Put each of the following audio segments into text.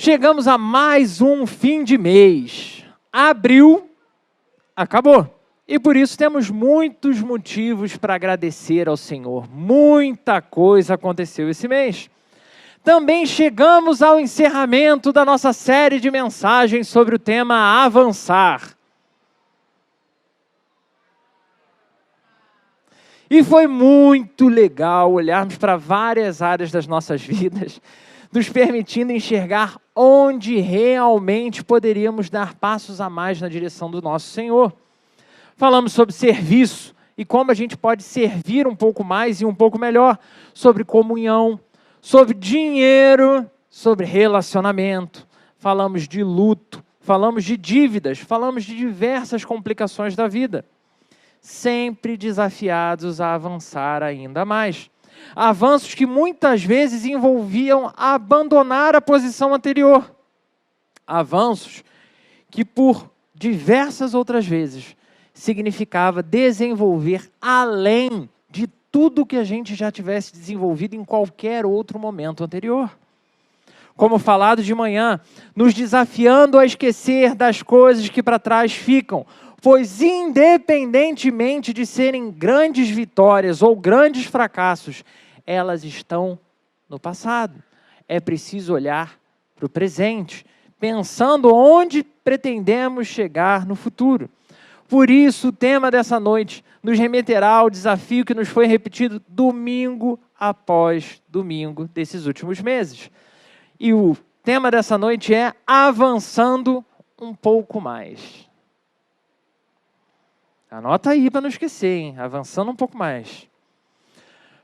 Chegamos a mais um fim de mês. Abril acabou. E por isso temos muitos motivos para agradecer ao Senhor. Muita coisa aconteceu esse mês. Também chegamos ao encerramento da nossa série de mensagens sobre o tema Avançar. E foi muito legal olharmos para várias áreas das nossas vidas, nos permitindo enxergar onde realmente poderíamos dar passos a mais na direção do nosso Senhor. Falamos sobre serviço e como a gente pode servir um pouco mais e um pouco melhor, sobre comunhão, sobre dinheiro, sobre relacionamento. Falamos de luto, falamos de dívidas, falamos de diversas complicações da vida. Sempre desafiados a avançar ainda mais. Avanços que muitas vezes envolviam abandonar a posição anterior. Avanços que por diversas outras vezes significava desenvolver além de tudo que a gente já tivesse desenvolvido em qualquer outro momento anterior. Como falado de manhã, nos desafiando a esquecer das coisas que para trás ficam, pois independentemente de serem grandes vitórias ou grandes fracassos, elas estão no passado. É preciso olhar para o presente, pensando onde pretendemos chegar no futuro. Por isso, o tema dessa noite nos remeterá ao desafio que nos foi repetido domingo após domingo desses últimos meses. E o tema dessa noite é avançando um pouco mais. Anota aí para não esquecer, hein? Avançando um pouco mais.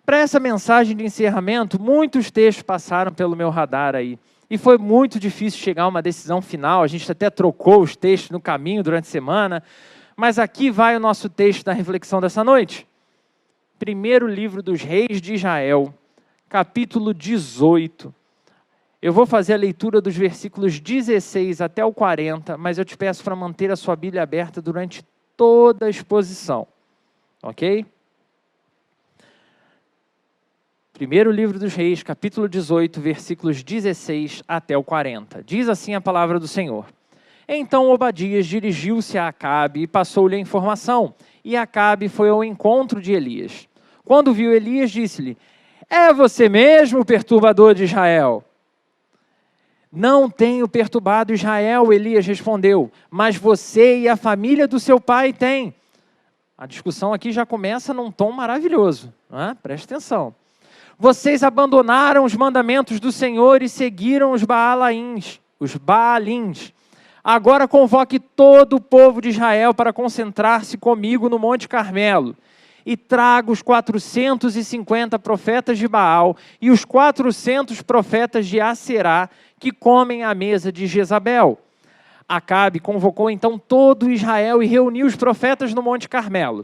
Para essa mensagem de encerramento, muitos textos passaram pelo meu radar aí. E foi muito difícil chegar a uma decisão final. A gente até trocou os textos no caminho durante a semana. Mas aqui vai o nosso texto da reflexão dessa noite. Primeiro livro dos Reis de Israel, capítulo 18. Eu vou fazer a leitura dos versículos 16 até o 40, mas eu te peço para manter a sua Bíblia aberta durante toda a exposição. Ok? Primeiro livro dos Reis, capítulo 18, versículos 16 até o 40. Diz assim a palavra do Senhor. Então Obadias dirigiu-se a Acabe e passou-lhe a informação. E Acabe foi ao encontro de Elias. Quando viu Elias, disse-lhe: é você mesmo, perturbador de Israel? Não tenho perturbado Israel, Elias respondeu, mas você e a família do seu pai têm. A discussão aqui já começa num tom maravilhoso, não é? Preste atenção. Vocês abandonaram os mandamentos do Senhor e seguiram os Baalins. Agora convoque todo o povo de Israel para concentrar-se comigo no Monte Carmelo. E traga os 450 profetas de Baal e os 400 profetas de Aserá que comem à mesa de Jezabel. Acabe convocou então todo Israel e reuniu os profetas no Monte Carmelo.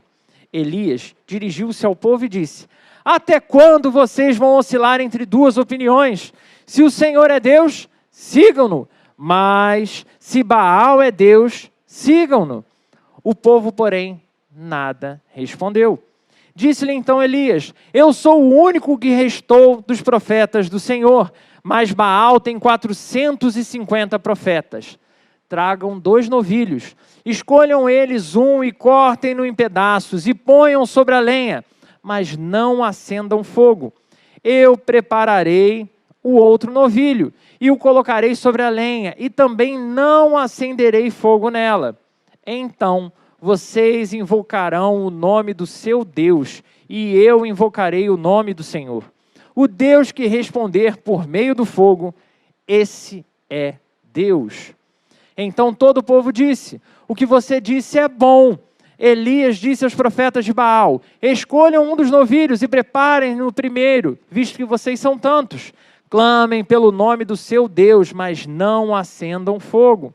Elias dirigiu-se ao povo e disse: até quando vocês vão oscilar entre duas opiniões? Se o Senhor é Deus, sigam-no. Mas se Baal é Deus, sigam-no. O povo, porém, nada respondeu. Disse-lhe então Elias: eu sou o único que restou dos profetas do Senhor, mas Baal tem 450 profetas. Tragam 2 novilhos, escolham eles um e cortem-no em pedaços e ponham sobre a lenha, mas não acendam fogo. Eu prepararei o outro novilho e o colocarei sobre a lenha e também não acenderei fogo nela. Então vocês invocarão o nome do seu Deus e eu invocarei o nome do Senhor. O Deus que responder por meio do fogo, esse é Deus. Então todo o povo disse: o que você disse é bom. Elias disse aos profetas de Baal: escolham um dos novilhos e preparem-no primeiro, visto que vocês são tantos. Clamem pelo nome do seu Deus, mas não acendam fogo.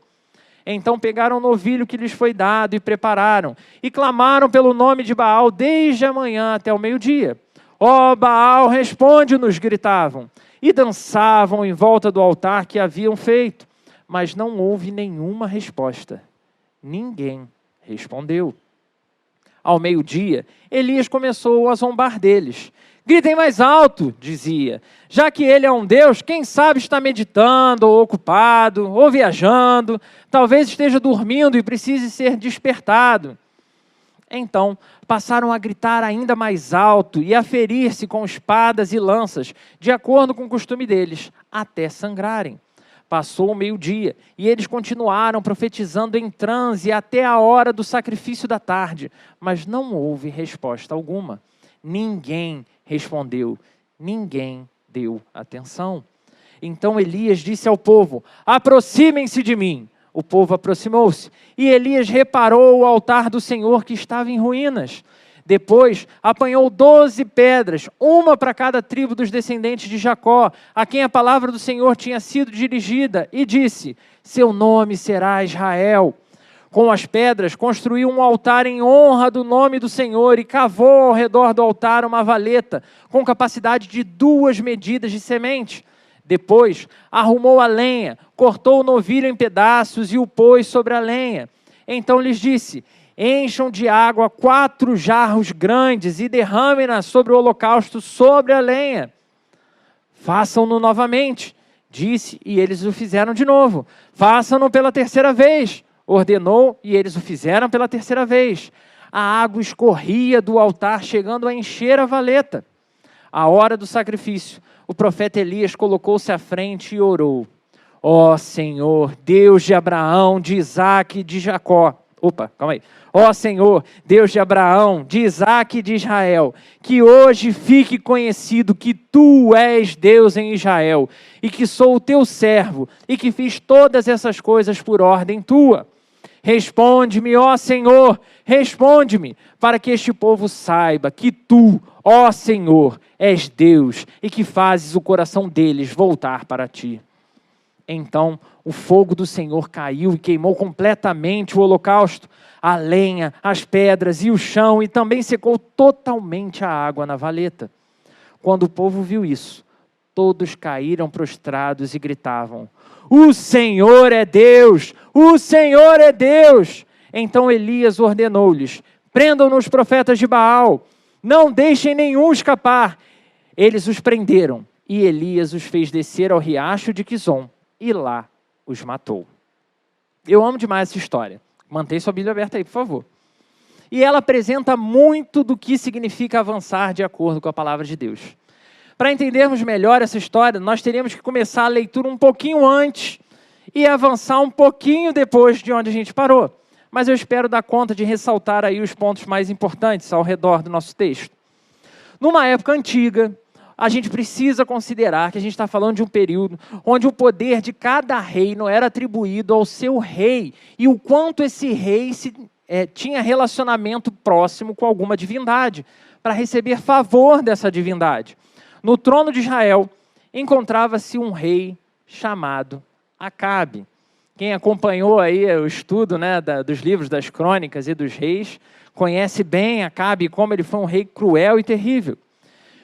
Então pegaram o novilho que lhes foi dado e prepararam, e clamaram pelo nome de Baal desde a manhã até o meio-dia. Ó Baal, responde-nos, gritavam, e dançavam em volta do altar que haviam feito. Mas não houve nenhuma resposta. Ninguém respondeu. Ao meio-dia, Elias começou a zombar deles. Gritem mais alto, dizia, já que ele é um Deus, quem sabe está meditando, ou ocupado, ou viajando, talvez esteja dormindo e precise ser despertado. Então, passaram a gritar ainda mais alto e a ferir-se com espadas e lanças, de acordo com o costume deles, até sangrarem. Passou o meio-dia e eles continuaram profetizando em transe até a hora do sacrifício da tarde, mas não houve resposta alguma. Ninguém respondeu, ninguém deu atenção. Então Elias disse ao povo, aproximem-se de mim. O povo aproximou-se e Elias reparou o altar do Senhor que estava em ruínas. Depois apanhou 12 pedras, uma para cada tribo dos descendentes de Jacó, a quem a palavra do Senhor tinha sido dirigida, e disse, seu nome será Israel. Com as pedras construiu um altar em honra do nome do Senhor e cavou ao redor do altar uma valeta com capacidade de 2 medidas de semente. Depois arrumou a lenha, cortou o novilho em pedaços e o pôs sobre a lenha. Então lhes disse, encham de água 4 jarros grandes e derramem-na sobre o holocausto, sobre a lenha. Façam-no novamente, disse, e eles o fizeram de novo. Façam-no pela 3ª vez, ordenou, e eles o fizeram pela 3ª vez. A água escorria do altar, chegando a encher a valeta. À hora do sacrifício, o profeta Elias colocou-se à frente e orou. Ó Senhor, Deus de Abraão, de Isaque e de Jacó. Ó Senhor, Deus de Abraão, de Isaque e de Israel, que hoje fique conhecido que Tu és Deus em Israel, e que sou o Teu servo, e que fiz todas essas coisas por ordem Tua. Responde-me, ó Senhor, responde-me, para que este povo saiba que Tu, ó Senhor, és Deus, e que fazes o coração deles voltar para Ti. Então o fogo do Senhor caiu e queimou completamente o holocausto, a lenha, as pedras e o chão, e também secou totalmente a água na valeta. Quando o povo viu isso, todos caíram prostrados e gritavam, o Senhor é Deus! O Senhor é Deus! Então Elias ordenou-lhes, prendam-no os profetas de Baal, não deixem nenhum escapar. Eles os prenderam, e Elias os fez descer ao riacho de Quizom, e lá os matou. Eu amo demais essa história. Mantém sua Bíblia aberta aí, por favor. E ela apresenta muito do que significa avançar de acordo com a palavra de Deus. Para entendermos melhor essa história, nós teríamos que começar a leitura um pouquinho antes e avançar um pouquinho depois de onde a gente parou. Mas eu espero dar conta de ressaltar aí os pontos mais importantes ao redor do nosso texto. Numa época antiga, a gente precisa considerar que a gente está falando de um período onde o poder de cada reino era atribuído ao seu rei e o quanto esse rei tinha relacionamento próximo com alguma divindade para receber favor dessa divindade. No trono de Israel encontrava-se um rei chamado Acabe. Quem acompanhou aí o estudo, né, dos livros das crônicas e dos reis conhece bem Acabe e como ele foi um rei cruel e terrível.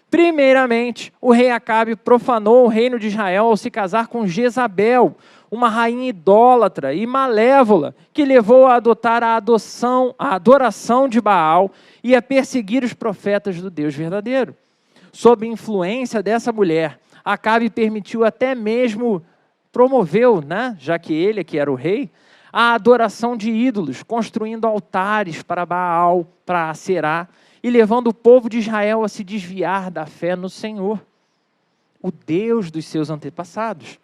Primeiramente, o rei Acabe profanou o reino de Israel ao se casar com Jezabel, uma rainha idólatra e malévola, que levou a adotar a adoração de Baal e a perseguir os profetas do Deus verdadeiro. Sob influência dessa mulher, Acabe permitiu até mesmo, promoveu, né, já que ele que era o rei, a adoração de ídolos, construindo altares para Baal, para Aserá, e levando o povo de Israel a se desviar da fé no Senhor, o Deus dos seus antepassados.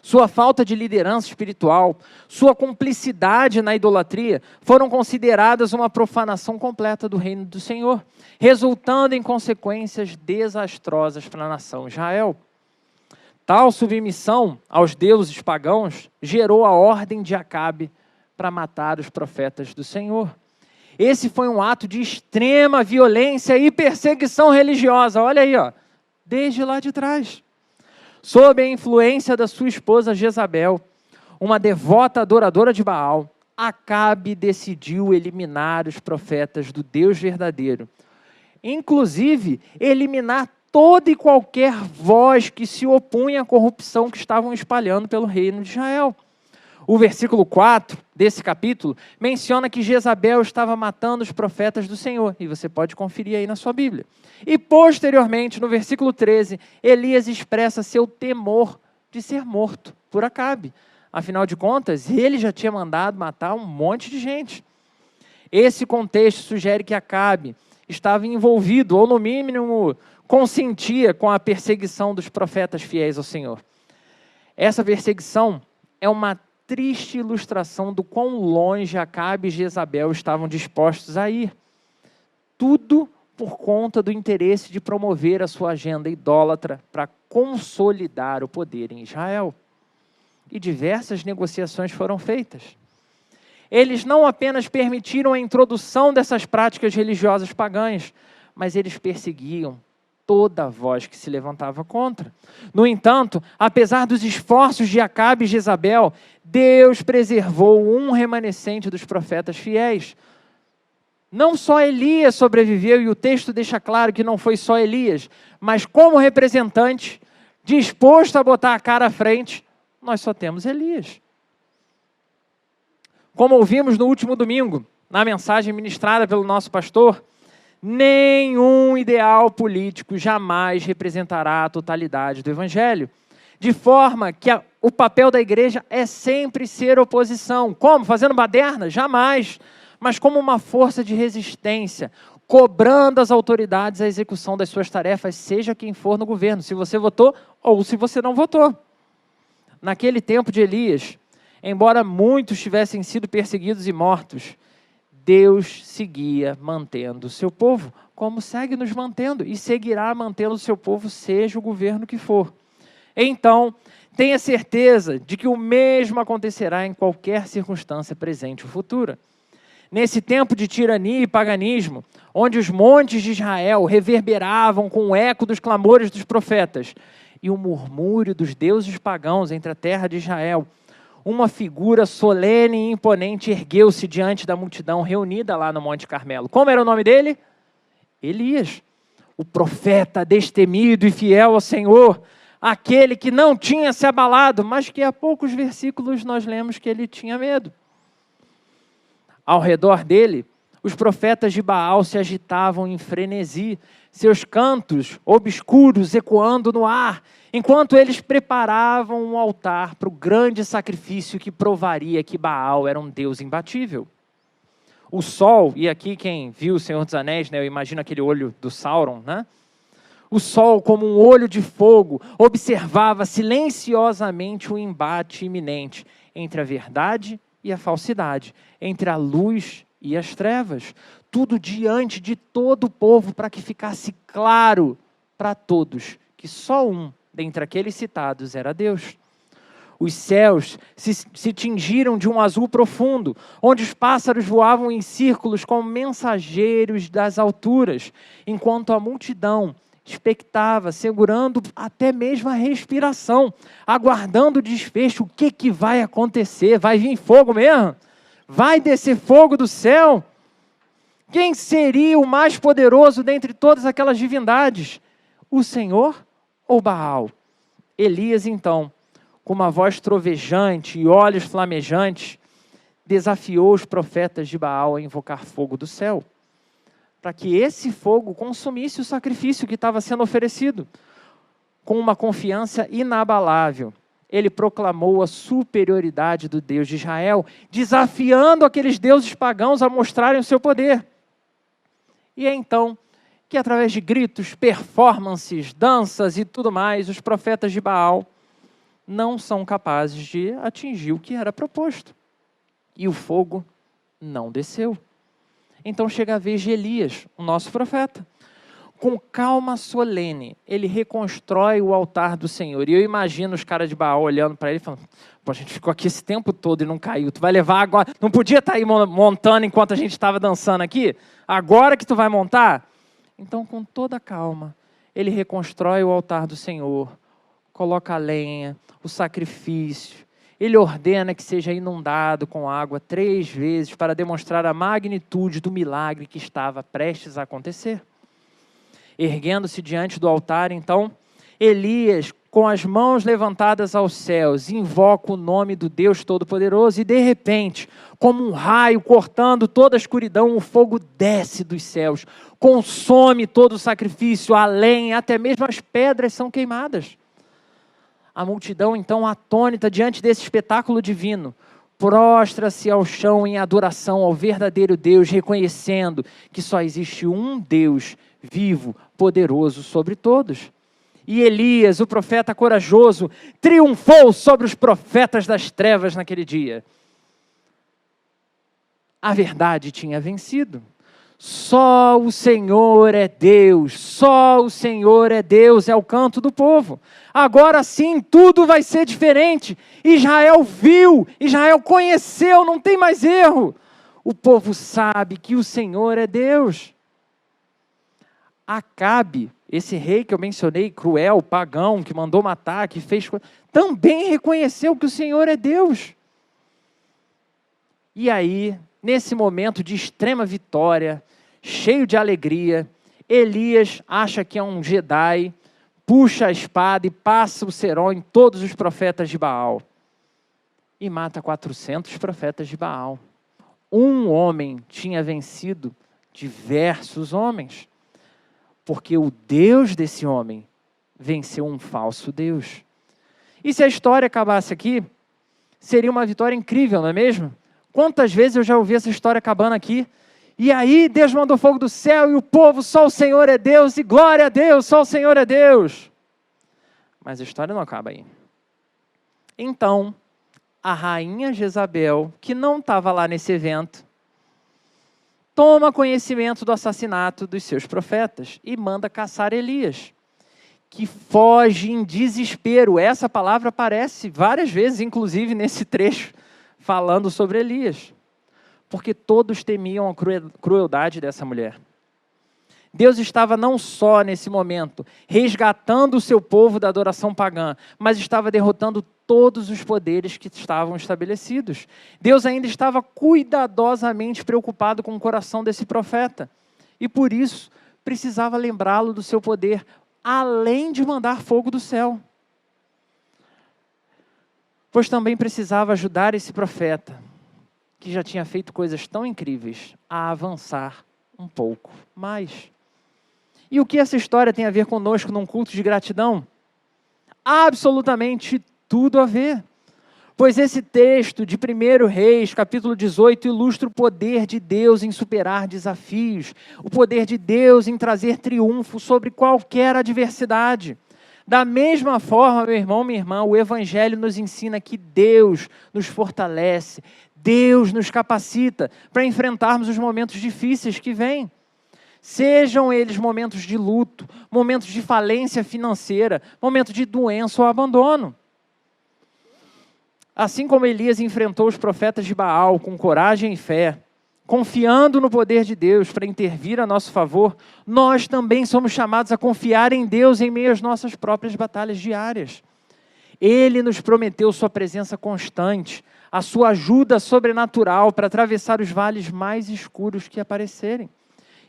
Sua falta de liderança espiritual, sua cumplicidade na idolatria, foram consideradas uma profanação completa do reino do Senhor, resultando em consequências desastrosas para a nação Israel. Tal submissão aos deuses pagãos gerou a ordem de Acabe para matar os profetas do Senhor. Esse foi um ato de extrema violência e perseguição religiosa. Olha aí, ó, desde lá de trás. Sob a influência da sua esposa Jezabel, uma devota adoradora de Baal, Acabe decidiu eliminar os profetas do Deus verdadeiro. Inclusive, eliminar toda e qualquer voz que se opunha à corrupção que estavam espalhando pelo reino de Israel. O versículo 4 desse capítulo menciona que Jezabel estava matando os profetas do Senhor. E você pode conferir aí na sua Bíblia. E posteriormente, no versículo 13, Elias expressa seu temor de ser morto por Acabe. Afinal de contas, ele já tinha mandado matar um monte de gente. Esse contexto sugere que Acabe estava envolvido, ou no mínimo consentia com a perseguição dos profetas fiéis ao Senhor. Essa perseguição é uma triste ilustração do quão longe Acabe e Jezabel estavam dispostos a ir. Tudo por conta do interesse de promover a sua agenda idólatra para consolidar o poder em Israel. E diversas negociações foram feitas. Eles não apenas permitiram a introdução dessas práticas religiosas pagãs, mas eles perseguiam toda a voz que se levantava contra. No entanto, apesar dos esforços de Acabe e Jezabel, Deus preservou um remanescente dos profetas fiéis. Não só Elias sobreviveu, e o texto deixa claro que não foi só Elias, mas como representante, disposto a botar a cara à frente, nós só temos Elias. Como ouvimos no último domingo, na mensagem ministrada pelo nosso pastor, nenhum ideal político jamais representará a totalidade do Evangelho. De forma que o papel da igreja é sempre ser oposição. Como? Fazendo baderna? Jamais. Mas como uma força de resistência, cobrando as autoridades a execução das suas tarefas, seja quem for no governo, se você votou ou se você não votou. Naquele tempo de Elias, embora muitos tivessem sido perseguidos e mortos, Deus seguia mantendo o seu povo, como segue nos mantendo, e seguirá mantendo o seu povo, seja o governo que for. Então, tenha certeza de que o mesmo acontecerá em qualquer circunstância presente ou futura. Nesse tempo de tirania e paganismo, onde os montes de Israel reverberavam com o eco dos clamores dos profetas e o murmúrio dos deuses pagãos entre a terra de Israel, uma figura solene e imponente ergueu-se diante da multidão reunida lá no Monte Carmelo. Como era o nome dele? Elias, o profeta destemido e fiel ao Senhor, aquele que não tinha se abalado, mas que há poucos versículos nós lemos que ele tinha medo. Ao redor dele, os profetas de Baal se agitavam em frenesi, seus cantos obscuros ecoando no ar, enquanto eles preparavam um altar para o grande sacrifício que provaria que Baal era um Deus imbatível. O sol, e aqui quem viu o Senhor dos Anéis, né, eu imagino aquele olho do Sauron, né? O sol, como um olho de fogo, observava silenciosamente o embate iminente entre a verdade e a falsidade, entre a luz e as trevas, tudo diante de todo o povo, para que ficasse claro para todos que só um dentre aqueles citados era Deus. Os céus se tingiram de um azul profundo, onde os pássaros voavam em círculos como mensageiros das alturas, enquanto a multidão expectava, segurando até mesmo a respiração, aguardando o desfecho. O que vai acontecer? Vai vir fogo mesmo? Vai descer fogo do céu? Quem seria o mais poderoso dentre todas aquelas divindades? O Senhor ou Baal? Elias, então, com uma voz trovejante e olhos flamejantes, desafiou os profetas de Baal a invocar fogo do céu, para que esse fogo consumisse o sacrifício que estava sendo oferecido. Com uma confiança inabalável, ele proclamou a superioridade do Deus de Israel, desafiando aqueles deuses pagãos a mostrarem o seu poder. E é então que, através de gritos, performances, danças e tudo mais, os profetas de Baal não são capazes de atingir o que era proposto. E o fogo não desceu. Então chega a vez de Elias, o nosso profeta. Com calma solene, ele reconstrói o altar do Senhor. E eu imagino os caras de Baal olhando para ele e falando: pô, a gente ficou aqui esse tempo todo e não caiu. Tu vai levar agora? Não podia estar aí montando enquanto a gente estava dançando aqui? Agora que tu vai montar? Então, com toda calma, ele reconstrói o altar do Senhor, coloca a lenha, o sacrifício. Ele ordena que seja inundado com água 3 vezes para demonstrar a magnitude do milagre que estava prestes a acontecer. Erguendo-se diante do altar, então, Elias com as mãos levantadas aos céus, invoca o nome do Deus Todo-Poderoso e, de repente, como um raio cortando toda a escuridão, o fogo desce dos céus, consome todo o sacrifício, a lenha, até mesmo as pedras são queimadas. A multidão, então, atônita diante desse espetáculo divino, prostra-se ao chão em adoração ao verdadeiro Deus, reconhecendo que só existe um Deus vivo, poderoso sobre todos. E Elias, o profeta corajoso, triunfou sobre os profetas das trevas naquele dia. A verdade tinha vencido. Só o Senhor é Deus, só o Senhor é Deus, é o canto do povo. Agora sim, tudo vai ser diferente. Israel viu, Israel conheceu, não tem mais erro. O povo sabe que o Senhor é Deus. Acabe, esse rei que eu mencionei, cruel, pagão, que mandou matar, que fez... também reconheceu que o Senhor é Deus. E aí, nesse momento de extrema vitória, cheio de alegria, Elias acha que é um Jedi, puxa a espada e passa o cerol em todos os profetas de Baal. E mata 400 profetas de Baal. Um homem tinha vencido diversos homens, porque o Deus desse homem venceu um falso Deus. E se a história acabasse aqui, seria uma vitória incrível, não é mesmo? Quantas vezes eu já ouvi essa história acabando aqui? E aí Deus mandou fogo do céu e o povo, só o Senhor é Deus, e glória a Deus, só o Senhor é Deus. Mas a história não acaba aí. Então, a rainha Jezabel, que não estava lá nesse evento, toma conhecimento do assassinato dos seus profetas e manda caçar Elias, que foge em desespero. Essa palavra aparece várias vezes, inclusive nesse trecho, falando sobre Elias, porque todos temiam a crueldade dessa mulher. Deus estava não só nesse momento resgatando o seu povo da adoração pagã, mas estava derrotando todos os poderes que estavam estabelecidos. Deus ainda estava cuidadosamente preocupado com o coração desse profeta. E por isso, precisava lembrá-lo do seu poder, além de mandar fogo do céu. Pois também precisava ajudar esse profeta, que já tinha feito coisas tão incríveis, a avançar um pouco mais. E o que essa história tem a ver conosco num culto de gratidão? Absolutamente tudo a ver. Pois esse texto de 1 Reis, capítulo 18, ilustra o poder de Deus em superar desafios, o poder de Deus em trazer triunfo sobre qualquer adversidade. Da mesma forma, meu irmão, minha irmã, o Evangelho nos ensina que Deus nos fortalece, Deus nos capacita para enfrentarmos os momentos difíceis que vêm. Sejam eles momentos de luto, momentos de falência financeira, momentos de doença ou abandono. Assim como Elias enfrentou os profetas de Baal com coragem e fé, confiando no poder de Deus para intervir a nosso favor, nós também somos chamados a confiar em Deus em meio às nossas próprias batalhas diárias. Ele nos prometeu sua presença constante, a sua ajuda sobrenatural para atravessar os vales mais escuros que aparecerem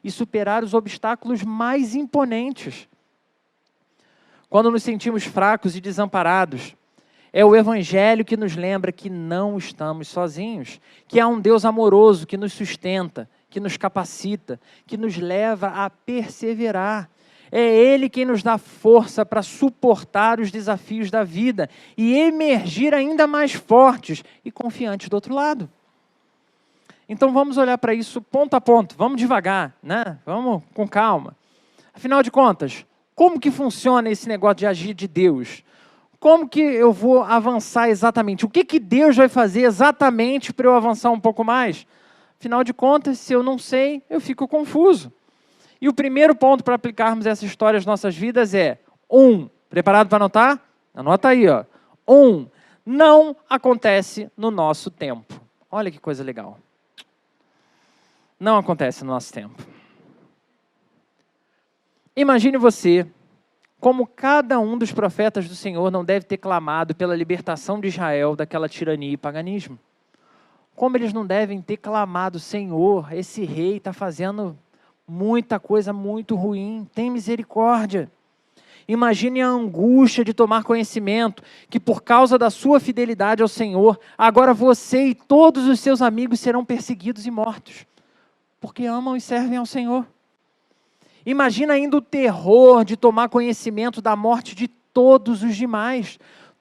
e superar os obstáculos mais imponentes. Quando nos sentimos fracos e desamparados, é o Evangelho que nos lembra que não estamos sozinhos, que há um Deus amoroso que nos sustenta, que nos capacita, que nos leva a perseverar. É Ele quem nos dá força para suportar os desafios da vida e emergir ainda mais fortes e confiantes do outro lado. Então vamos olhar para isso ponto a ponto, vamos devagar, né? Vamos com calma. Afinal de contas, como que funciona esse negócio de agir de Deus? Como que eu vou avançar exatamente? O que Deus vai fazer exatamente para eu avançar um pouco mais? Afinal de contas, se eu não sei, eu fico confuso. E o primeiro ponto para aplicarmos essa história às nossas vidas é: preparado para anotar? Anota aí, ó. Não acontece no nosso tempo. Olha que coisa legal. Não acontece no nosso tempo. Imagine você como cada um dos profetas do Senhor não deve ter clamado pela libertação de Israel daquela tirania e paganismo. Como eles não devem ter clamado: Senhor, esse rei está fazendo muita coisa muito ruim, tem misericórdia. Imagine a angústia de tomar conhecimento que por causa da sua fidelidade ao Senhor, agora você e todos os seus amigos serão perseguidos e mortos, porque amam e servem ao Senhor. Imagina ainda o terror de tomar conhecimento da morte de todos os demais,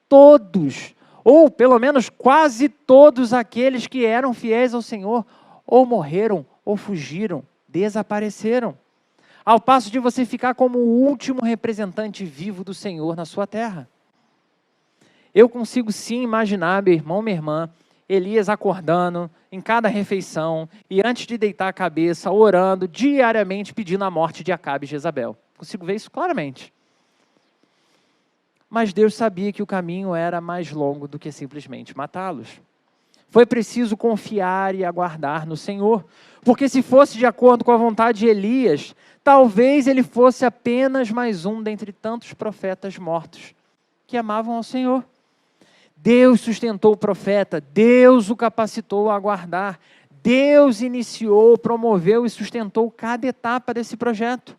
todos, ou pelo menos quase todos aqueles que eram fiéis ao Senhor, ou morreram, ou fugiram, desapareceram. Ao passo de você ficar como o último representante vivo do Senhor na sua terra. Eu consigo sim imaginar, meu irmão, minha irmã, Elias acordando em cada refeição e antes de deitar a cabeça, orando diariamente, pedindo a morte de Acabe e Jezabel. Consigo ver isso claramente. Mas Deus sabia que o caminho era mais longo do que simplesmente matá-los. Foi preciso confiar e aguardar no Senhor, porque se fosse de acordo com a vontade de Elias, talvez ele fosse apenas mais um dentre tantos profetas mortos que amavam ao Senhor. Deus sustentou o profeta, Deus o capacitou a aguardar, Deus iniciou, promoveu e sustentou cada etapa desse projeto.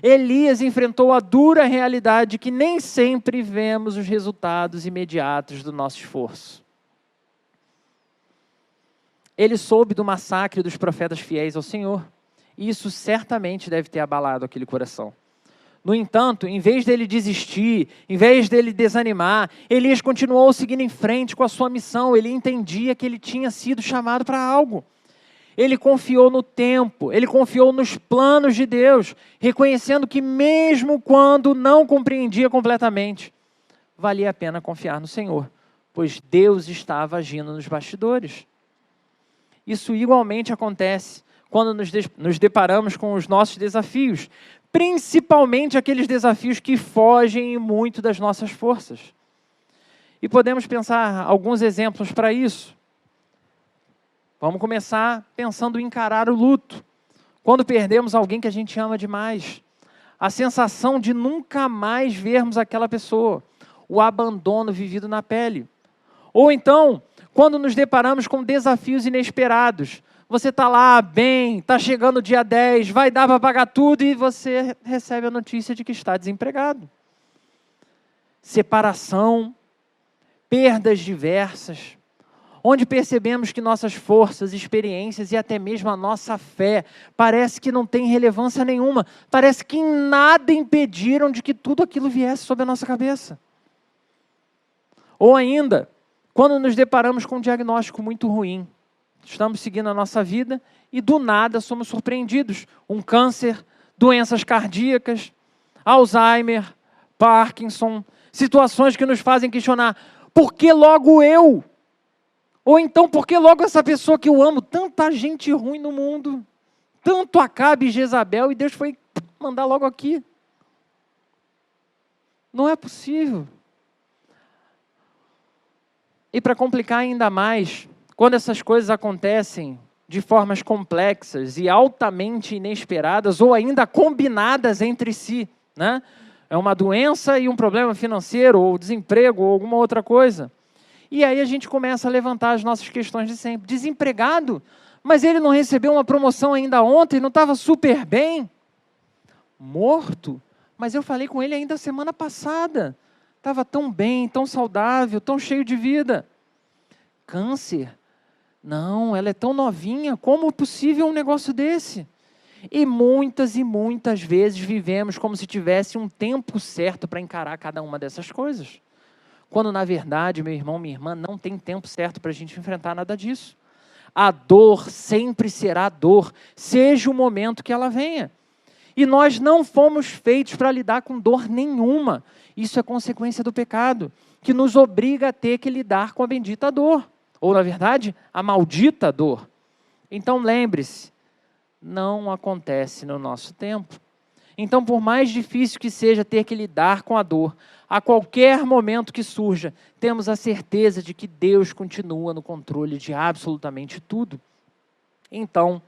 Elias enfrentou a dura realidade que nem sempre vemos os resultados imediatos do nosso esforço. Ele soube do massacre dos profetas fiéis ao Senhor, e isso certamente deve ter abalado aquele coração. No entanto, em vez dele desistir, em vez dele desanimar, Elias continuou seguindo em frente com a sua missão. Ele entendia que ele tinha sido chamado para algo. Ele confiou no tempo, ele confiou nos planos de Deus, reconhecendo que mesmo quando não compreendia completamente, valia a pena confiar no Senhor, pois Deus estava agindo nos bastidores. Isso igualmente acontece quando nos deparamos com os nossos desafios, principalmente aqueles desafios que fogem muito das nossas forças. E podemos pensar alguns exemplos para isso. Vamos começar pensando em encarar o luto. Quando perdemos alguém que a gente ama demais, a sensação de nunca mais vermos aquela pessoa, o abandono vivido na pele. Ou então, quando nos deparamos com desafios inesperados, você está lá bem, está chegando o dia 10, vai dar para pagar tudo e você recebe a notícia de que está desempregado. Separação, perdas diversas, onde percebemos que nossas forças, experiências e até mesmo a nossa fé parece que não tem relevância nenhuma, parece que em nada impediram de que tudo aquilo viesse sobre a nossa cabeça. Ou ainda, quando nos deparamos com um diagnóstico muito ruim, estamos seguindo a nossa vida e do nada somos surpreendidos. Um câncer, doenças cardíacas, Alzheimer, Parkinson, situações que nos fazem questionar, por que logo eu? Ou então, por que logo essa pessoa que eu amo? Tanta gente ruim no mundo, tanto Acabe e Jezabel, e Deus foi mandar logo aqui. Não é possível. E para complicar ainda mais, quando essas coisas acontecem de formas complexas e altamente inesperadas, ou ainda combinadas entre si, né? É uma doença e um problema financeiro, ou desemprego, ou alguma outra coisa. E aí a gente começa a levantar as nossas questões de sempre. Desempregado? Mas ele não recebeu uma promoção ainda ontem, não estava super bem? Morto? Mas eu falei com ele ainda semana passada. Estava tão bem, tão saudável, tão cheio de vida. Câncer? Não, ela é tão novinha, como é possível um negócio desse? E muitas vezes vivemos como se tivesse um tempo certo para encarar cada uma dessas coisas. Quando, na verdade, meu irmão, minha irmã, não tem tempo certo para a gente enfrentar nada disso. A dor sempre será dor, seja o momento que ela venha. E nós não fomos feitos para lidar com dor nenhuma. Isso é consequência do pecado, que nos obriga a ter que lidar com a bendita dor. Ou, na verdade, a maldita dor. Então, lembre-se, não acontece no nosso tempo. Então, por mais difícil que seja ter que lidar com a dor, a qualquer momento que surja, temos a certeza de que Deus continua no controle de absolutamente tudo. Então,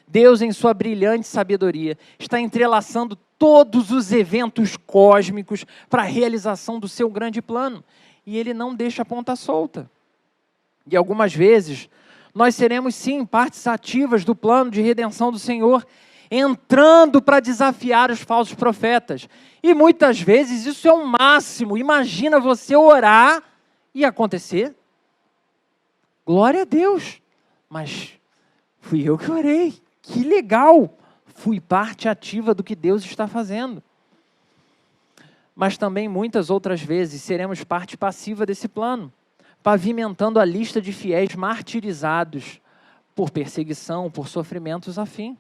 Deus, em sua brilhante sabedoria, está entrelaçando todos os eventos cósmicos para a realização do seu grande plano. E Ele não deixa a ponta solta. E algumas vezes, nós seremos sim partes ativas do plano de redenção do Senhor, entrando para desafiar os falsos profetas. E muitas vezes isso é o máximo. Imagina você orar e acontecer. Glória a Deus. Mas fui eu que orei. Que legal. Fui parte ativa do que Deus está fazendo. Mas também muitas outras vezes seremos parte passiva desse plano, pavimentando a lista de fiéis martirizados por perseguição, por sofrimentos afim.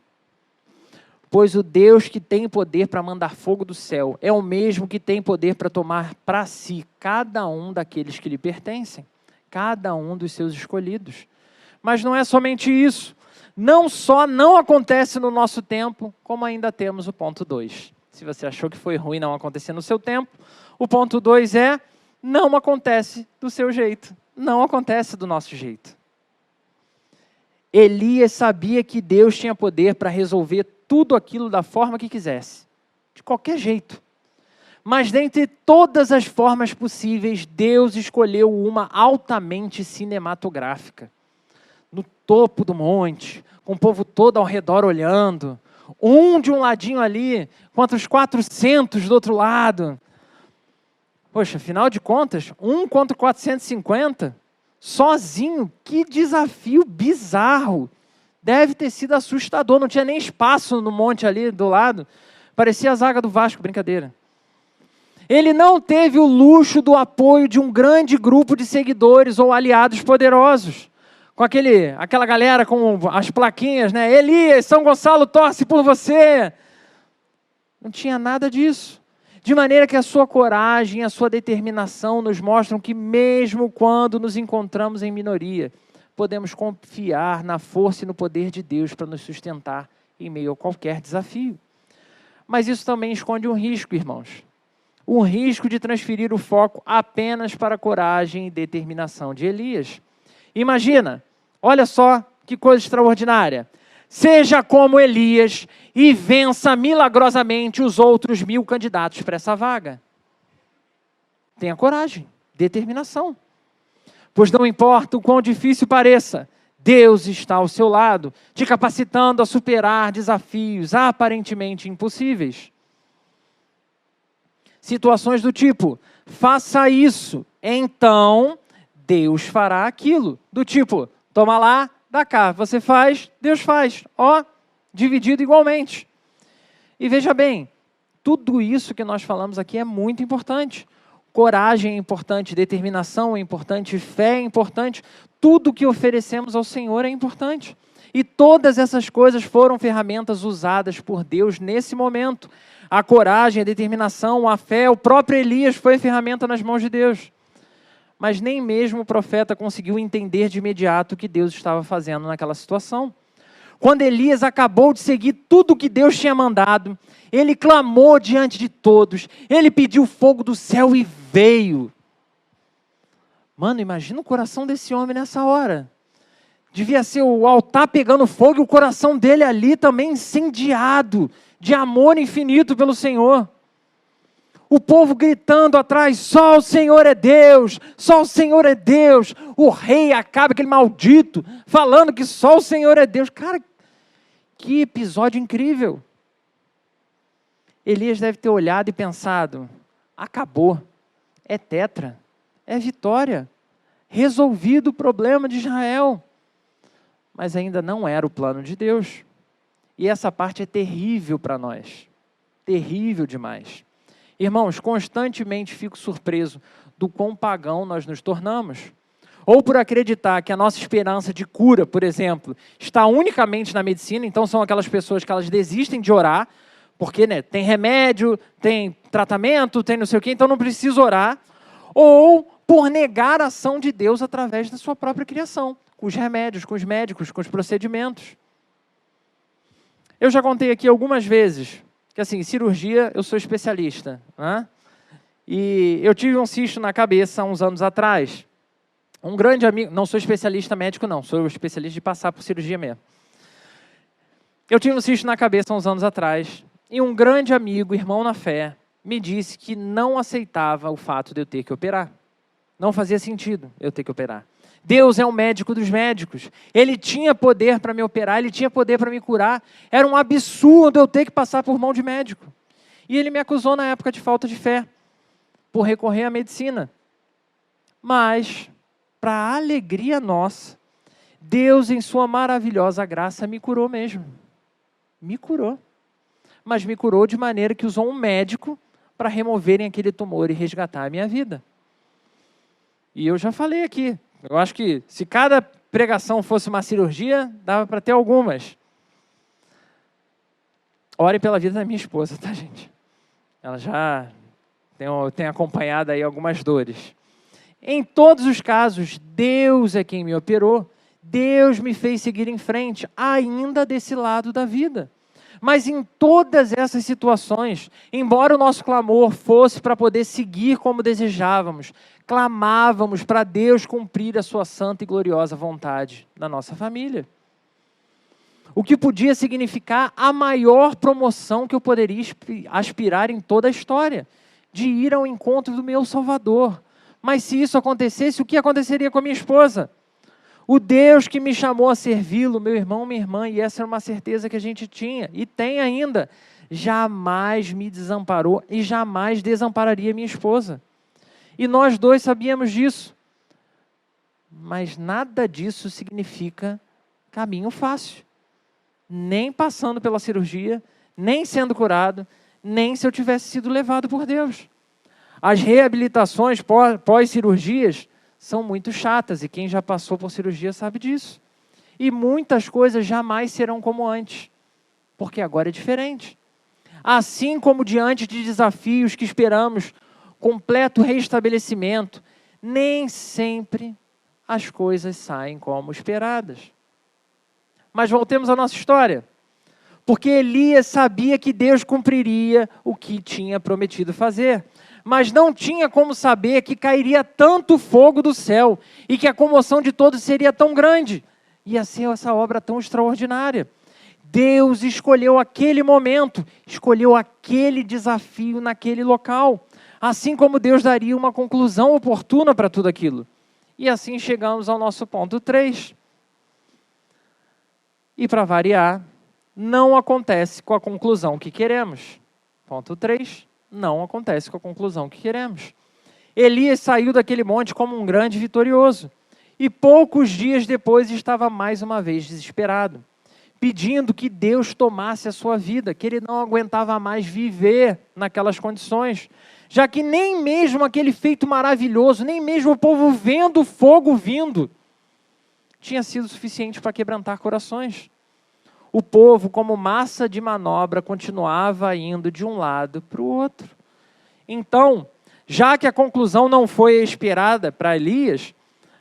Pois o Deus que tem poder para mandar fogo do céu é o mesmo que tem poder para tomar para si cada um daqueles que lhe pertencem, cada um dos seus escolhidos. Mas não é somente isso. Não só não acontece no nosso tempo, como ainda temos o ponto 2. Se você achou que foi ruim não acontecer no seu tempo, o ponto 2 é: não acontece do seu jeito. Não acontece do nosso jeito. Elias sabia que Deus tinha poder para resolver tudo aquilo da forma que quisesse. De qualquer jeito. Mas dentre todas as formas possíveis, Deus escolheu uma altamente cinematográfica. No topo do monte, com o povo todo ao redor olhando. Um de um ladinho ali, contra os 400 do outro lado. Poxa, afinal de contas, 1 contra 450, sozinho, que desafio bizarro. Deve ter sido assustador, não tinha nem espaço no monte ali do lado. Parecia a zaga do Vasco, brincadeira. Ele não teve o luxo do apoio de um grande grupo de seguidores ou aliados poderosos. Com aquela galera com as plaquinhas, né? Elias, São Gonçalo torce por você. Não tinha nada disso. De maneira que a sua coragem, a sua determinação nos mostram que mesmo quando nos encontramos em minoria, podemos confiar na força e no poder de Deus para nos sustentar em meio a qualquer desafio. Mas isso também esconde um risco, irmãos. Um risco de transferir o foco apenas para a coragem e determinação de Elias. Imagina, olha só que coisa extraordinária. Seja como Elias e vença milagrosamente os outros 1000 candidatos para essa vaga. Tenha coragem, determinação. Pois não importa o quão difícil pareça, Deus está ao seu lado, te capacitando a superar desafios aparentemente impossíveis. Situações do tipo, faça isso, então Deus fará aquilo. Do tipo, toma lá, dá cá, você faz, Deus faz. Ó, dividido igualmente. E veja bem, tudo isso que nós falamos aqui é muito importante. Coragem é importante, determinação é importante, fé é importante. Tudo que oferecemos ao Senhor é importante. E todas essas coisas foram ferramentas usadas por Deus nesse momento. A coragem, a determinação, a fé, o próprio Elias foi ferramenta nas mãos de Deus. Mas nem mesmo o profeta conseguiu entender de imediato o que Deus estava fazendo naquela situação. Quando Elias acabou de seguir tudo o que Deus tinha mandado, ele clamou diante de todos, ele pediu fogo do céu e veio. Mano, imagina o coração desse homem nessa hora. Devia ser o altar pegando fogo e o coração dele ali também incendiado, de amor infinito pelo Senhor. O povo gritando atrás, só o Senhor é Deus, só o Senhor é Deus. O rei Acabe, aquele maldito, falando que só o Senhor é Deus. Cara, que episódio incrível. Elias deve ter olhado e pensado, acabou, é tetra, é vitória, resolvido o problema de Israel. Mas ainda não era o plano de Deus. E essa parte é terrível para nós, terrível demais. Irmãos, constantemente fico surpreso do quão pagão nós nos tornamos. Ou por acreditar que a nossa esperança de cura, por exemplo, está unicamente na medicina, então são aquelas pessoas que elas desistem de orar, porque tem remédio, tem tratamento, tem não sei o quê, então não precisa orar. Ou por negar a ação de Deus através da sua própria criação, com os remédios, com os médicos, com os procedimentos. Eu já contei aqui algumas vezes que, assim, cirurgia, eu sou especialista, né? E eu tive um cisto na cabeça há uns anos atrás. Um grande amigo, não sou especialista médico não, sou especialista de passar por cirurgia mesmo. Eu tive um cisto na cabeça há uns anos atrás, e um grande amigo, irmão na fé, me disse que não aceitava o fato de eu ter que operar. Não fazia sentido eu ter que operar. Deus é o médico dos médicos. Ele tinha poder para me operar, Ele tinha poder para me curar. Era um absurdo eu ter que passar por mão de médico. E Ele me acusou na época de falta de fé, por recorrer à medicina. Mas, para a alegria nossa, Deus, em sua maravilhosa graça, me curou mesmo. Me curou. Mas me curou de maneira que usou um médico para removerem aquele tumor e resgatar a minha vida. E eu já falei aqui, eu acho que se cada pregação fosse uma cirurgia, dava para ter algumas. Ore pela vida da minha esposa, tá, gente? Ela já tem acompanhado aí algumas dores. Em todos os casos, Deus é quem me operou. Deus me fez seguir em frente, ainda desse lado da vida. Mas em todas essas situações, embora o nosso clamor fosse para poder seguir como desejávamos, clamávamos para Deus cumprir a sua santa e gloriosa vontade na nossa família. O que podia significar a maior promoção que eu poderia aspirar em toda a história, de ir ao encontro do meu Salvador. Mas se isso acontecesse, o que aconteceria com a minha esposa? O Deus que me chamou a servi-lo, meu irmão, minha irmã, e essa era uma certeza que a gente tinha, e tem ainda, jamais me desamparou e jamais desampararia minha esposa. E nós dois sabíamos disso. Mas nada disso significa caminho fácil. Nem passando pela cirurgia, nem sendo curado, nem se eu tivesse sido levado por Deus. As reabilitações pós-cirurgias são muito chatas, e quem já passou por cirurgia sabe disso. E muitas coisas jamais serão como antes, porque agora é diferente. Assim como diante de desafios que esperamos completo restabelecimento, nem sempre as coisas saem como esperadas. Mas voltemos à nossa história. Porque Elias sabia que Deus cumpriria o que tinha prometido fazer. Mas não tinha como saber que cairia tanto fogo do céu e que a comoção de todos seria tão grande. Ia ser essa obra tão extraordinária. Deus escolheu aquele momento, escolheu aquele desafio naquele local. Assim como Deus daria uma conclusão oportuna para tudo aquilo. E assim chegamos ao nosso ponto 3. E para variar, não acontece com a conclusão que queremos. Ponto 3. Não acontece com a conclusão que queremos. Elias saiu daquele monte como um grande vitorioso. E poucos dias depois estava mais uma vez desesperado, pedindo que Deus tomasse a sua vida, que ele não aguentava mais viver naquelas condições, já que nem mesmo aquele feito maravilhoso, nem mesmo o povo vendo o fogo vindo, tinha sido suficiente para quebrantar corações. O povo, como massa de manobra, continuava indo de um lado para o outro. Então, já que a conclusão não foi esperada para Elias,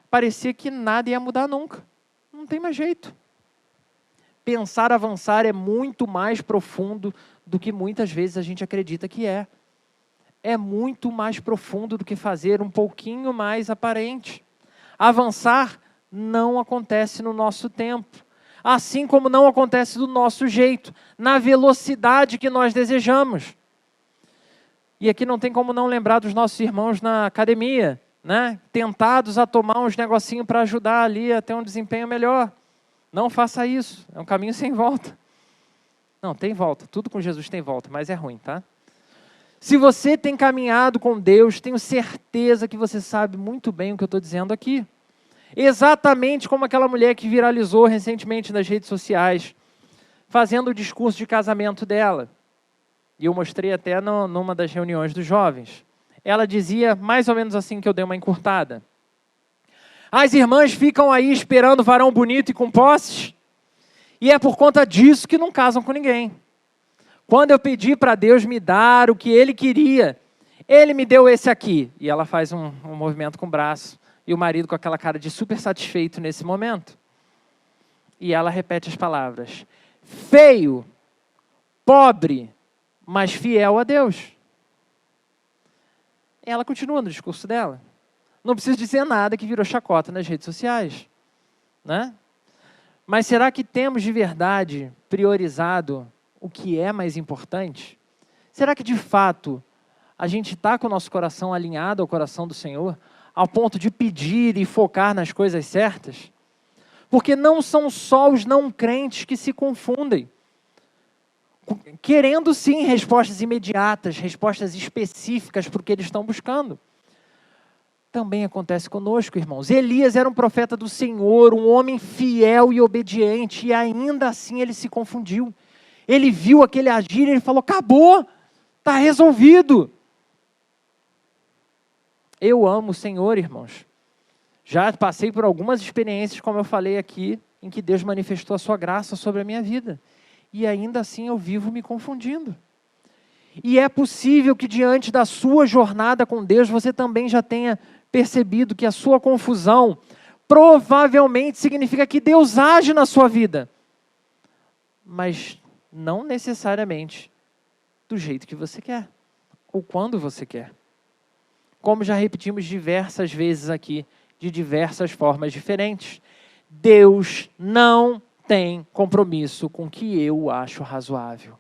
parecia que nada ia mudar nunca. Não tem mais jeito. Pensar avançar é muito mais profundo do que muitas vezes a gente acredita que é. É muito mais profundo do que fazer um pouquinho mais aparente. Avançar não acontece no nosso tempo. Assim como não acontece do nosso jeito, na velocidade que nós desejamos. E aqui não tem como não lembrar dos nossos irmãos na academia, né? Tentados a tomar uns negocinhos para ajudar ali a ter um desempenho melhor. Não faça isso, é um caminho sem volta. Não, tem volta, tudo com Jesus tem volta, mas é ruim, tá? Se você tem caminhado com Deus, tenho certeza que você sabe muito bem o que eu estou dizendo aqui. Exatamente como aquela mulher que viralizou recentemente nas redes sociais, fazendo o discurso de casamento dela. E eu mostrei até numa das reuniões dos jovens. Ela dizia mais ou menos assim, que eu dei uma encurtada. As irmãs ficam aí esperando varão bonito e com posses, e é por conta disso que não casam com ninguém. Quando eu pedi para Deus me dar o que Ele queria, Ele me deu esse aqui. E ela faz um movimento com o braço. E o marido com aquela cara de super satisfeito nesse momento. E ela repete as palavras. Feio, pobre, mas fiel a Deus. Ela continua no discurso dela. Não precisa dizer nada que virou chacota nas redes sociais, né? Mas será que temos de verdade priorizado o que é mais importante? Será que de fato a gente está com o nosso coração alinhado ao coração do Senhor? ao ponto de pedir e focar nas coisas certas? Porque não são só os não crentes que se confundem, querendo sim respostas imediatas, respostas específicas para o que eles estão buscando. Também acontece conosco, irmãos. Elias era um profeta do Senhor, um homem fiel e obediente, e ainda assim ele se confundiu. Ele viu aquele agir e ele falou, acabou, está resolvido. Eu amo o Senhor, irmãos. Já passei por algumas experiências, como eu falei aqui, em que Deus manifestou a sua graça sobre a minha vida. E ainda assim eu vivo me confundindo. E é possível que diante da sua jornada com Deus, você também já tenha percebido que a sua confusão provavelmente significa que Deus age na sua vida. Mas não necessariamente do jeito que você quer, ou quando você quer. Como já repetimos diversas vezes aqui, de diversas formas diferentes, Deus não tem compromisso com o que eu acho razoável.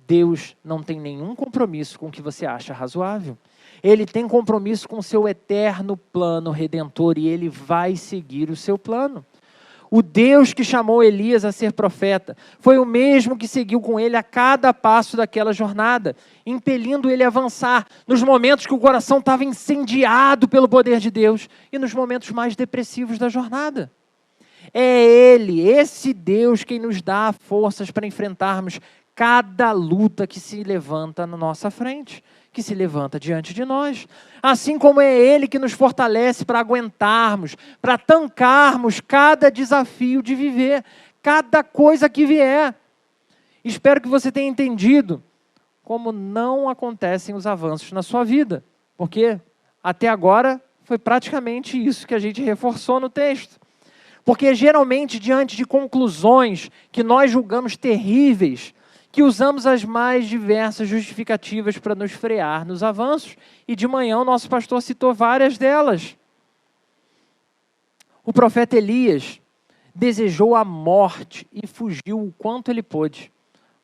Deus não tem nenhum compromisso com o que você acha razoável. Ele tem compromisso com o seu eterno plano redentor e ele vai seguir o seu plano. O Deus que chamou Elias a ser profeta foi o mesmo que seguiu com ele a cada passo daquela jornada, impelindo ele a avançar nos momentos que o coração estava incendiado pelo poder de Deus e nos momentos mais depressivos da jornada. É Ele, esse Deus, quem nos dá forças para enfrentarmos cada luta que se levanta na nossa frente, que se levanta diante de nós. Assim como é Ele que nos fortalece para aguentarmos, para tancarmos cada desafio de viver, cada coisa que vier. Espero que você tenha entendido como não acontecem os avanços na sua vida, porque até agora foi praticamente isso que a gente reforçou no texto. Porque geralmente diante de conclusões que nós julgamos terríveis, que usamos as mais diversas justificativas para nos frear nos avanços, e de manhã o nosso pastor citou várias delas. O profeta Elias desejou a morte e fugiu o quanto ele pôde,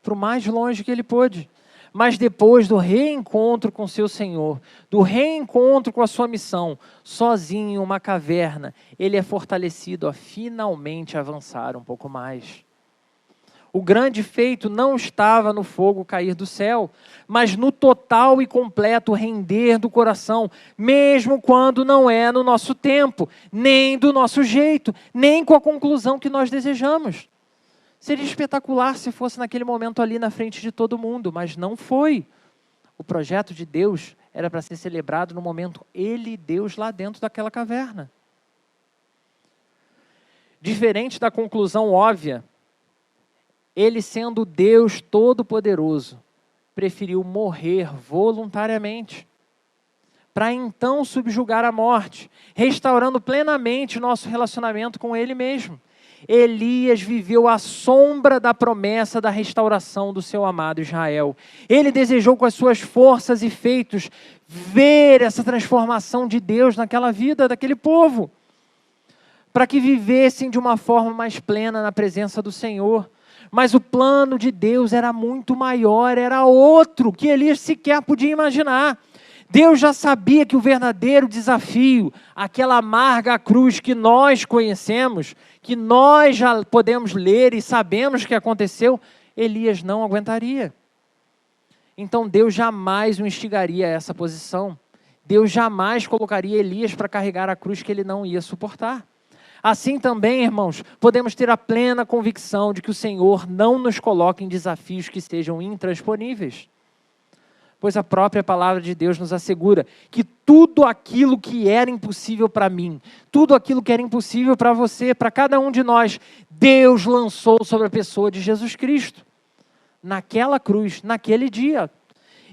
para o mais longe que ele pôde. Mas depois do reencontro com seu Senhor, do reencontro com a sua missão, sozinho em uma caverna, ele é fortalecido a finalmente avançar um pouco mais. O grande feito não estava no fogo cair do céu, mas no total e completo render do coração, mesmo quando não é no nosso tempo, nem do nosso jeito, nem com a conclusão que nós desejamos. Seria espetacular se fosse naquele momento ali na frente de todo mundo, mas não foi. O projeto de Deus era para ser celebrado no momento Ele e Deus lá dentro daquela caverna. Diferente da conclusão óbvia, Ele sendo Deus Todo-Poderoso, preferiu morrer voluntariamente, para então subjugar a morte, restaurando plenamente o nosso relacionamento com Ele mesmo. Elias viveu à sombra da promessa da restauração do seu amado Israel. Ele desejou com as suas forças e feitos ver essa transformação de Deus naquela vida daquele povo, para que vivessem de uma forma mais plena na presença do Senhor. Mas o plano de Deus era muito maior, era outro, que Elias sequer podia imaginar. Deus já sabia que o verdadeiro desafio, aquela amarga cruz que nós conhecemos, que nós já podemos ler e sabemos que aconteceu, Elias não aguentaria. Então Deus jamais o instigaria a essa posição. Deus jamais colocaria Elias para carregar a cruz que ele não ia suportar. Assim também, irmãos, podemos ter a plena convicção de que o Senhor não nos coloca em desafios que sejam intransponíveis. Pois a própria palavra de Deus nos assegura que tudo aquilo que era impossível para mim, tudo aquilo que era impossível para você, para cada um de nós, Deus lançou sobre a pessoa de Jesus Cristo, naquela cruz, naquele dia.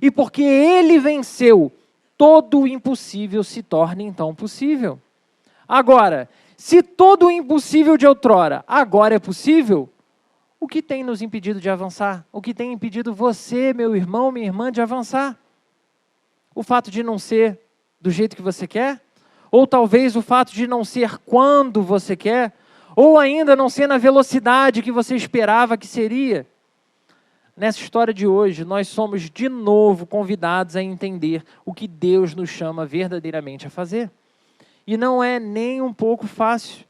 E porque Ele venceu, todo o impossível se torna então possível. Agora, se todo o impossível de outrora agora é possível, o que tem nos impedido de avançar? O que tem impedido você, meu irmão, minha irmã, de avançar? O fato de não ser do jeito que você quer? Ou talvez o fato de não ser quando você quer? Ou ainda não ser na velocidade que você esperava que seria? nessa história de hoje, nós somos de novo convidados a entender o que Deus nos chama verdadeiramente a fazer. E não é nem um pouco fácil.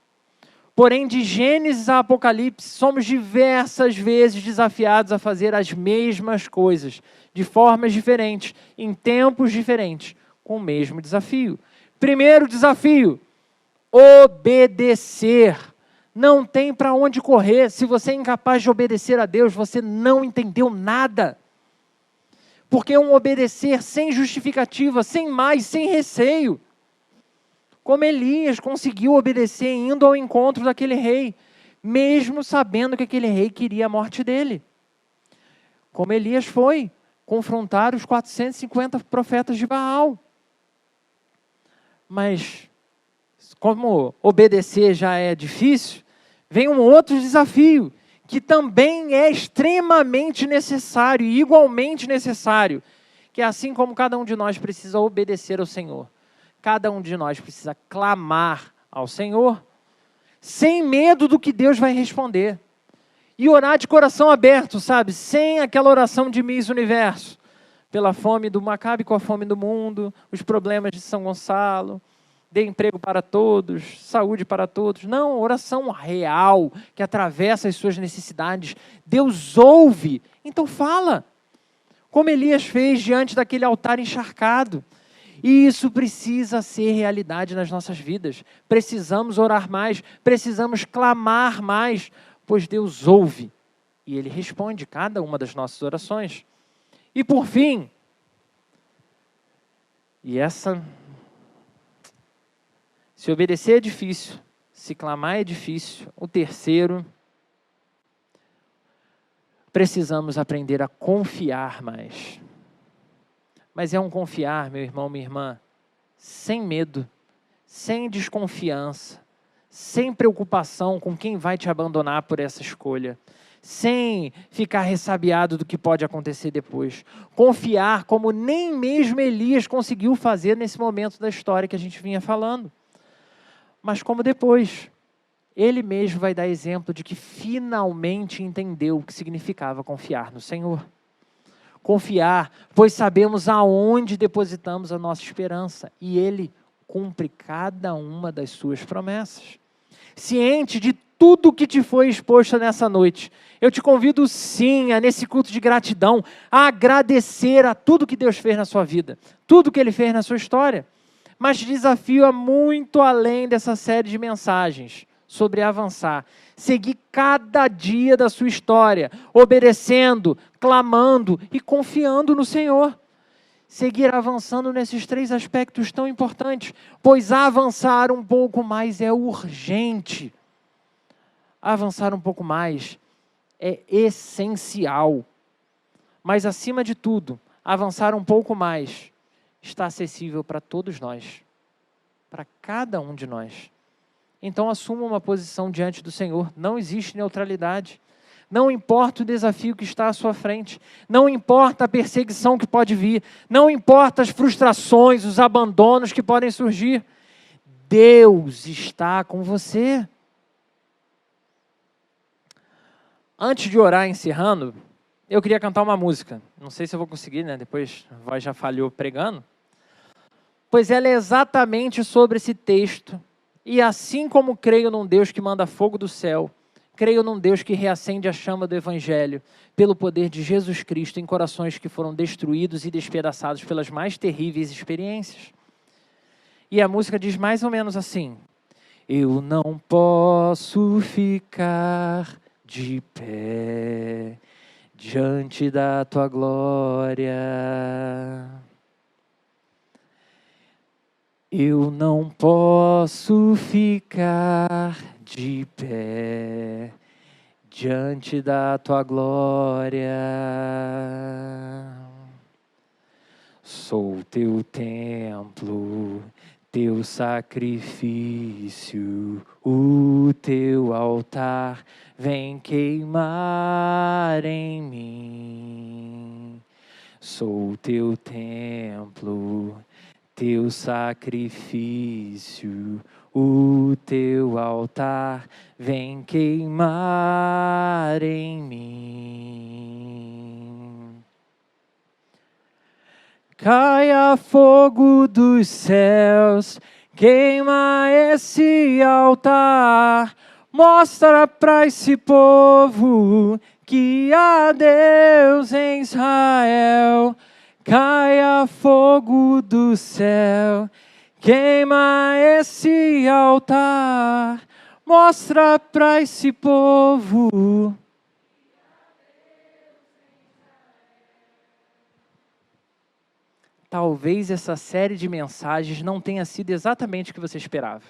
Porém, de Gênesis a Apocalipse, somos diversas vezes desafiados a fazer as mesmas coisas, de formas diferentes, em tempos diferentes, com o mesmo desafio. Primeiro desafio, obedecer. Não tem para onde correr. Se você é incapaz de obedecer a Deus, você não entendeu nada. Porque é um obedecer sem justificativa, sem mais, sem receio. Como Elias conseguiu obedecer indo ao encontro daquele rei, mesmo sabendo que aquele rei queria a morte dele. Como Elias foi confrontar os 450 profetas de Baal. Mas, como obedecer já é difícil, vem um outro desafio, que também é extremamente necessário e igualmente necessário, que é assim como cada um de nós precisa obedecer ao Senhor. Cada um de nós precisa clamar ao Senhor, sem medo do que Deus vai responder. E orar de coração aberto, sabe? Sem aquela oração de Miss Universo. Pela fome do Acabe com a fome do mundo, os problemas de São Gonçalo, dê emprego para todos, saúde para todos. Não, oração real, que atravessa as suas necessidades. Deus ouve, então fala. Como Elias fez diante daquele altar encharcado. E isso precisa ser realidade nas nossas vidas. Precisamos orar mais, precisamos clamar mais, pois Deus ouve e Ele responde cada uma das nossas orações. E por fim, se obedecer é difícil, se clamar é difícil, o terceiro, precisamos aprender a confiar mais. Mas é um confiar, meu irmão, minha irmã, sem medo, sem desconfiança, sem preocupação com quem vai te abandonar por essa escolha, sem ficar ressabiado do que pode acontecer depois. Confiar como nem mesmo Elias conseguiu fazer nesse momento da história que a gente vinha falando. Mas como depois, ele mesmo vai dar exemplo de que finalmente entendeu o que significava confiar no Senhor. Confiar, pois sabemos aonde depositamos a nossa esperança, e Ele cumpre cada uma das suas promessas. Ciente de tudo que te foi exposto nessa noite, eu te convido sim, nesse culto de gratidão, a agradecer a tudo que Deus fez na sua vida, tudo que Ele fez na sua história, mas te desafio a muito além dessa série de mensagens sobre avançar, seguir cada dia da sua história, obedecendo, clamando e confiando no Senhor. Seguir avançando nesses três aspectos tão importantes, pois avançar um pouco mais é urgente. Avançar um pouco mais é essencial. Mas, acima de tudo, avançar um pouco mais está acessível para todos nós, para cada um de nós. Então, assuma uma posição diante do Senhor. Não existe neutralidade. Não importa o desafio que está à sua frente. Não importa a perseguição que pode vir. Não importa as frustrações, os abandonos que podem surgir. Deus está com você. Antes de orar, encerrando, eu queria cantar uma música. Não sei se eu vou conseguir, né? Depois a voz já falhou pregando. Pois ela é exatamente sobre esse texto. E assim como creio num Deus que manda fogo do céu, creio num Deus que reacende a chama do Evangelho, pelo poder de Jesus Cristo em corações que foram destruídos e despedaçados pelas mais terríveis experiências. E a música diz mais ou menos assim: eu não posso ficar de pé diante da tua glória. Eu não posso ficar de pé diante da tua glória. Sou teu templo, teu sacrifício, o teu altar vem queimar em mim. Sou teu templo, teu sacrifício, o teu altar vem queimar em mim. Caia fogo dos céus, queima esse altar, mostra para esse povo que há Deus em Israel. Caia fogo do céu, queima esse altar, mostra para esse povo. Talvez essa série de mensagens não tenha sido exatamente o que você esperava.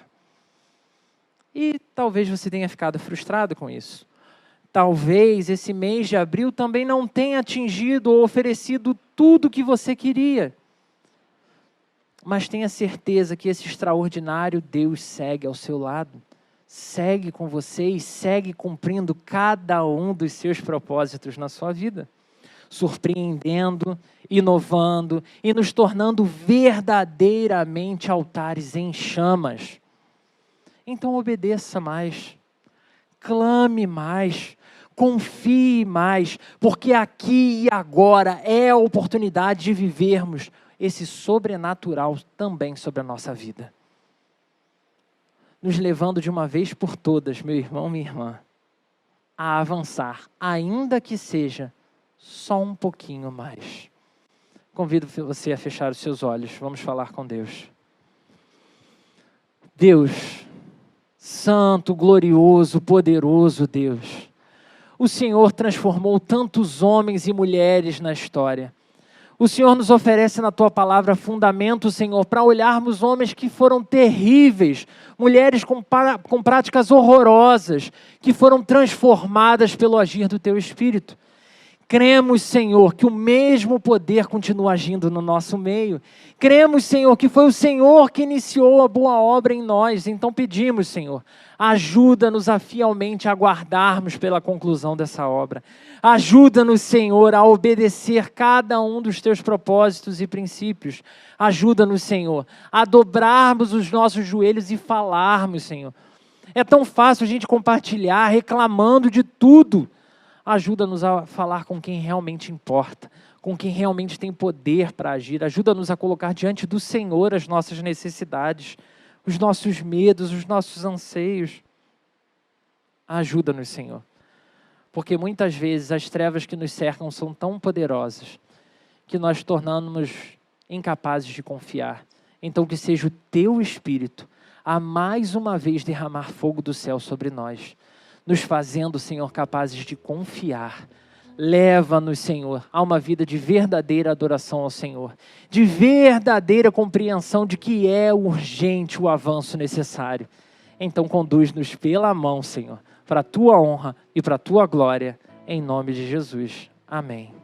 E talvez você tenha ficado frustrado com isso. Talvez esse mês de abril também não tenha atingido ou oferecido tudo o que você queria. Mas tenha certeza que esse extraordinário Deus segue ao seu lado. Segue com você e segue cumprindo cada um dos seus propósitos na sua vida. Surpreendendo, inovando e nos tornando verdadeiramente altares em chamas. Então obedeça mais, clame mais, confie mais, porque aqui e agora é a oportunidade de vivermos esse sobrenatural também sobre a nossa vida. Nos levando de uma vez por todas, meu irmão, minha irmã, a avançar, ainda que seja só um pouquinho mais. Convido você a fechar os seus olhos. Vamos falar com Deus. Deus, santo, glorioso, poderoso Deus. O Senhor transformou tantos homens e mulheres na história. O Senhor nos oferece na Tua palavra fundamento, Senhor, para olharmos homens que foram terríveis, mulheres com práticas horrorosas, que foram transformadas pelo agir do Teu Espírito. Cremos, Senhor, que o mesmo poder continua agindo no nosso meio. Cremos, Senhor, que foi o Senhor que iniciou a boa obra em nós. Então pedimos, Senhor, ajuda-nos a fielmente aguardarmos pela conclusão dessa obra. Ajuda-nos, Senhor, a obedecer cada um dos Teus propósitos e princípios. Ajuda-nos, Senhor, a dobrarmos os nossos joelhos e falarmos, Senhor. É tão fácil a gente compartilhar, reclamando de tudo. Ajuda-nos a falar com quem realmente importa, com quem realmente tem poder para agir. Ajuda-nos a colocar diante do Senhor as nossas necessidades, os nossos medos, os nossos anseios. Ajuda-nos, Senhor, porque muitas vezes as trevas que nos cercam são tão poderosas que nós tornamos incapazes de confiar. Então que seja o Teu Espírito a mais uma vez derramar fogo do céu sobre nós, nos fazendo, Senhor, capazes de confiar. Leva-nos, Senhor, a uma vida de verdadeira adoração ao Senhor, de verdadeira compreensão de que é urgente o avanço necessário. Então conduz-nos pela mão, Senhor, para a Tua honra e para a Tua glória, em nome de Jesus. Amém.